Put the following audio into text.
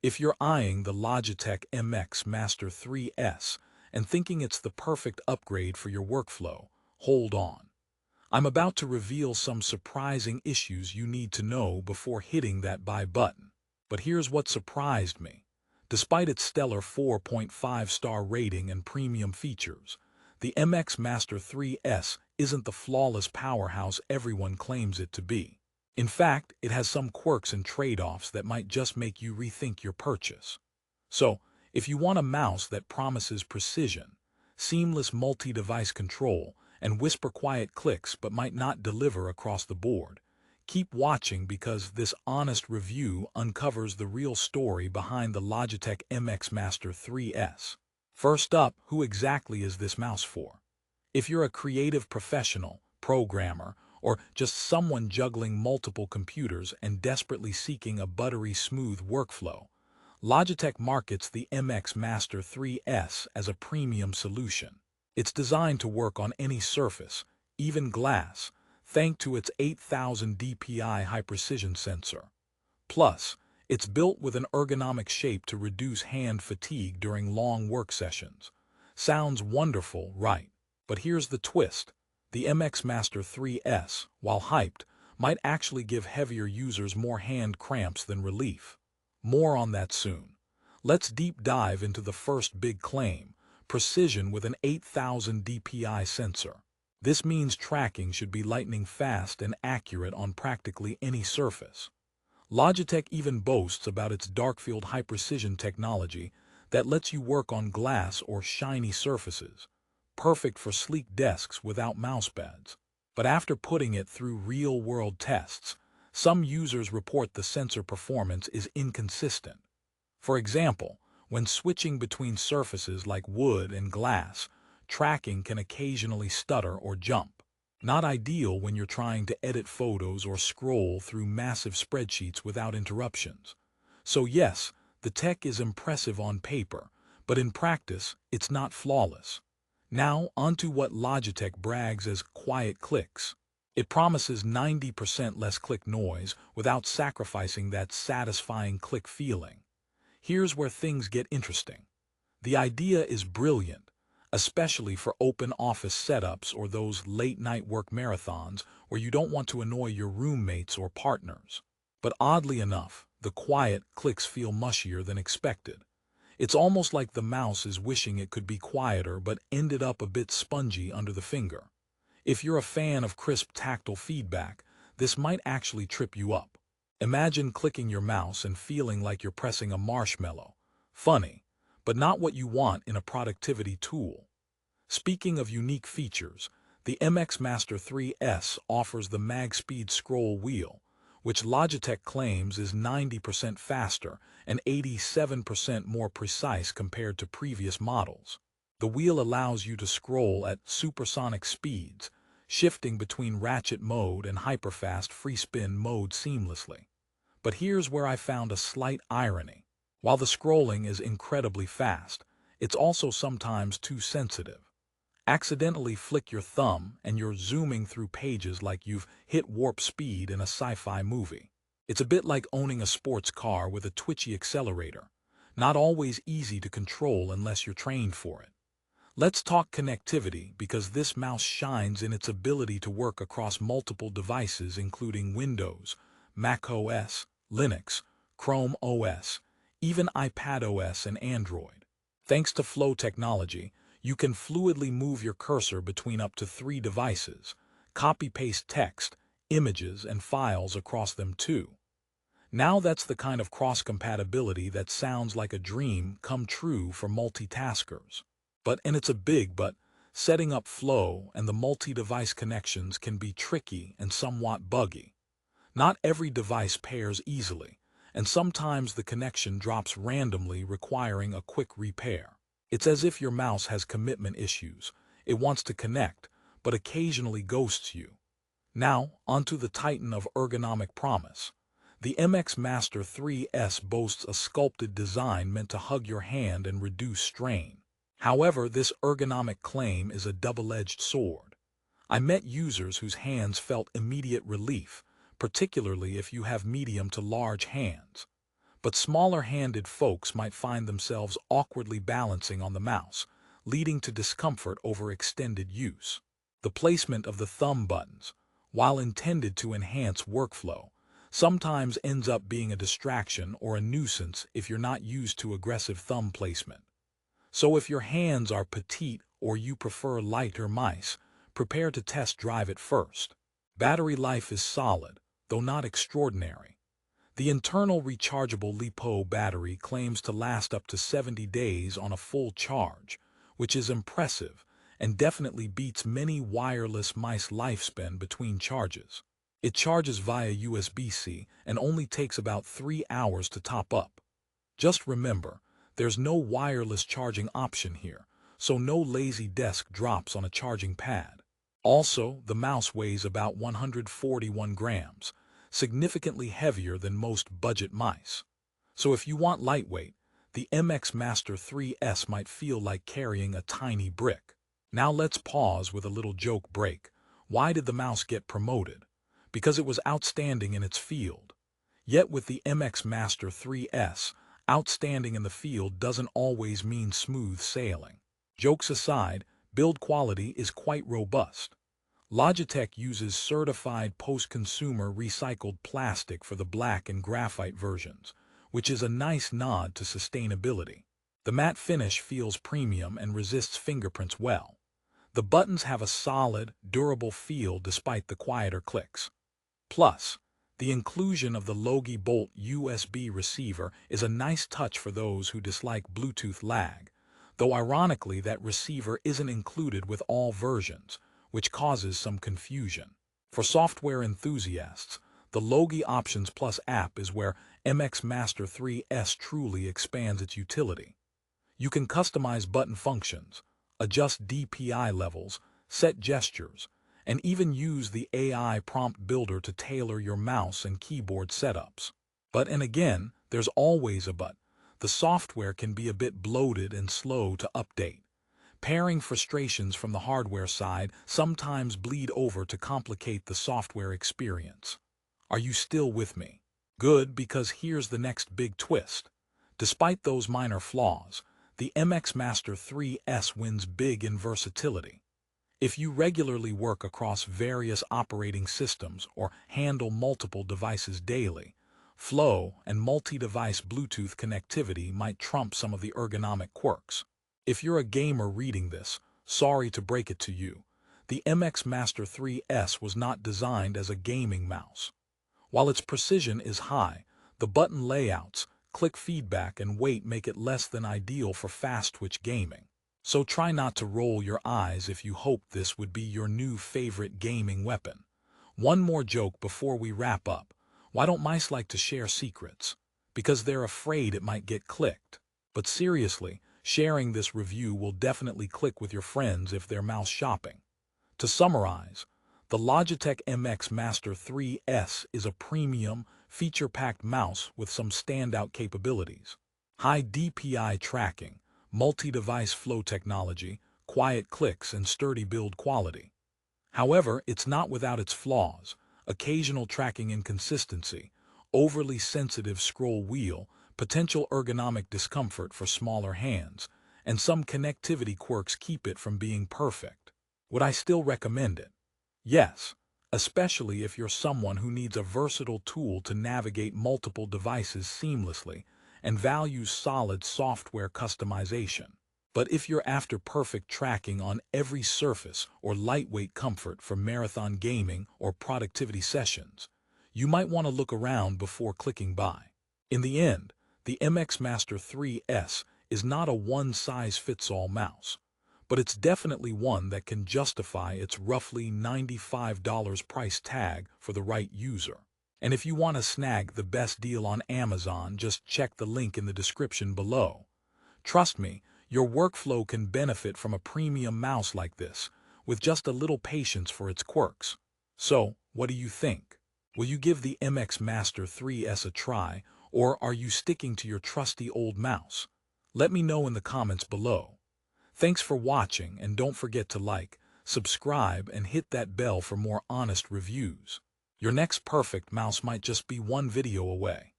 If you're eyeing the Logitech MX Master 3S and thinking it's the perfect upgrade for your workflow, hold on. I'm about to reveal some surprising issues you need to know before hitting that buy button. But here's what surprised me. Despite its stellar 4.5-star rating and premium features, the MX Master 3S isn't the flawless powerhouse everyone claims it to be. In fact, it has some quirks and trade-offs that might just make you rethink your purchase. So, if you want a mouse that promises precision, seamless multi-device control, and whisper-quiet clicks but might not deliver across the board, keep watching because this honest review uncovers the real story behind the Logitech MX Master 3S. First up, who exactly is this mouse for? If you're a creative professional, programmer, or just someone juggling multiple computers and desperately seeking a buttery smooth workflow, Logitech markets the MX Master 3S as a premium solution. It's designed to work on any surface, even glass, thanks to its 8000 dpi high-precision sensor. Plus, it's built with an ergonomic shape to reduce hand fatigue during long work sessions. Sounds wonderful, right? But here's the twist. The MX Master 3S, while hyped, might actually give heavier users more hand cramps than relief. More on that soon. Let's deep dive into the first big claim, precision with an 8000 dpi sensor. This means tracking should be lightning fast and accurate on practically any surface. Logitech even boasts about its dark-field high-precision technology that lets you work on glass or shiny surfaces, perfect for sleek desks without mousepads. But after putting it through real-world tests, some users report the sensor performance is inconsistent. For example, when switching between surfaces like wood and glass, tracking can occasionally stutter or jump. Not ideal when you're trying to edit photos or scroll through massive spreadsheets without interruptions. So yes, the tech is impressive on paper, but in practice, it's not flawless. Now, onto what Logitech brags as quiet clicks. It promises 90% less click noise without sacrificing that satisfying click feeling. Here's where things get interesting. The idea is brilliant, especially for open office setups or those late-night work marathons where you don't want to annoy your roommates or partners. But oddly enough, the quiet clicks feel mushier than expected. It's almost like the mouse is wishing it could be quieter but ended up a bit spongy under the finger. If you're a fan of crisp tactile feedback, this might actually trip you up. Imagine clicking your mouse and feeling like you're pressing a marshmallow. Funny, but not what you want in a productivity tool. Speaking of unique features, the MX Master 3S offers the MagSpeed scroll wheel, which Logitech claims is 90% faster and 87% more precise compared to previous models. The wheel allows you to scroll at supersonic speeds, shifting between ratchet mode and hyperfast free spin mode seamlessly. But here's where I found a slight irony. While the scrolling is incredibly fast, it's also sometimes too sensitive. Accidentally flick your thumb and you're zooming through pages like you've hit warp speed in a sci-fi movie. It's a bit like owning a sports car with a twitchy accelerator, not always easy to control unless you're trained for it. Let's talk connectivity because this mouse shines in its ability to work across multiple devices including Windows, Mac OS, Linux, Chrome OS, even iPad OS and Android. Thanks to Flow technology, you can fluidly move your cursor between up to 3 devices, copy-paste text, images, and files across them too. Now that's the kind of cross-compatibility that sounds like a dream come true for multitaskers. And it's a big but, setting up Flow and the multi-device connections can be tricky and somewhat buggy. Not every device pairs easily, and sometimes the connection drops randomly requiring a quick repair. It's as if your mouse has commitment issues. It wants to connect, but occasionally ghosts you. Now, onto the titan of ergonomic promise. The MX Master 3S boasts a sculpted design meant to hug your hand and reduce strain. However, this ergonomic claim is a double-edged sword. I met users whose hands felt immediate relief, particularly if you have medium to large hands. but smaller-handed folks might find themselves awkwardly balancing on the mouse, leading to discomfort over extended use. The placement of the thumb buttons, while intended to enhance workflow, sometimes ends up being a distraction or a nuisance if you're not used to aggressive thumb placement. So if your hands are petite or you prefer lighter mice, prepare to test drive it first. Battery life is solid, though not extraordinary. The internal rechargeable LiPo battery claims to last up to 70 days on a full charge, which is impressive and definitely beats many wireless mice lifespan between charges. It charges via USB-C and only takes about 3 hours to top up. Just remember, there's no wireless charging option here, so no lazy desk drops on a charging pad. Also, the mouse weighs about 141 grams, significantly heavier than most budget mice. So if you want lightweight, the MX Master 3S might feel like carrying a tiny brick. Now let's pause with a little joke break. Why did the mouse get promoted? Because it was outstanding in its field. Yet with the MX Master 3S, outstanding in the field doesn't always mean smooth sailing. Jokes aside, build quality is quite robust. Logitech uses certified post-consumer recycled plastic for the black and graphite versions, which is a nice nod to sustainability. The matte finish feels premium and resists fingerprints well. The buttons have a solid, durable feel despite the quieter clicks. Plus, the inclusion of the Logi Bolt USB receiver is a nice touch for those who dislike Bluetooth lag, though ironically that receiver isn't included with all versions, which causes some confusion. For software enthusiasts, the Logi Options Plus app is where MX Master 3S truly expands its utility. You can customize button functions, adjust DPI levels, set gestures, and even use the AI prompt builder to tailor your mouse and keyboard setups. But and again, there's always a but. The software can be a bit bloated and slow to update. Pairing frustrations from the hardware side sometimes bleed over to complicate the software experience. Are you still with me? Good, because here's the next big twist. Despite those minor flaws, the MX Master 3S wins big in versatility. If you regularly work across various operating systems or handle multiple devices daily, flow and multi-device Bluetooth connectivity might trump some of the ergonomic quirks. If you're a gamer reading this, sorry to break it to you, the MX Master 3S was not designed as a gaming mouse. While its precision is high, the button layouts, click feedback, and weight make it less than ideal for fast-twitch gaming. So try not to roll your eyes if you hope this would be your new favorite gaming weapon. One more joke before we wrap up. Why don't mice like to share secrets? Because they're afraid it might get clicked. But seriously, sharing this review will definitely click with your friends if they're mouse shopping. To summarize, the Logitech MX Master 3S is a premium, feature-packed mouse with some standout capabilities. High DPI tracking, multi-device flow technology, quiet clicks, and sturdy build quality. However, it's not without its flaws: occasional tracking inconsistency, overly sensitive scroll wheel, potential ergonomic discomfort for smaller hands, and some connectivity quirks keep it from being perfect. Would I still recommend it? Yes, especially if you're someone who needs a versatile tool to navigate multiple devices seamlessly and values solid software customization. But if you're after perfect tracking on every surface or lightweight comfort for marathon gaming or productivity sessions, you might want to look around before clicking buy. In the end, the MX Master 3S is not a one-size-fits-all mouse, but it's definitely one that can justify its roughly $95 price tag for the right user. And if you want to snag the best deal on Amazon, just check the link in the description below. Trust me, your workflow can benefit from a premium mouse like this, with just a little patience for its quirks. So, what do you think? Will you give the MX Master 3S a try, or are you sticking to your trusty old mouse? Let me know in the comments below. Thanks for watching, and don't forget to like, subscribe, and hit that bell for more honest reviews. Your next perfect mouse might just be one video away.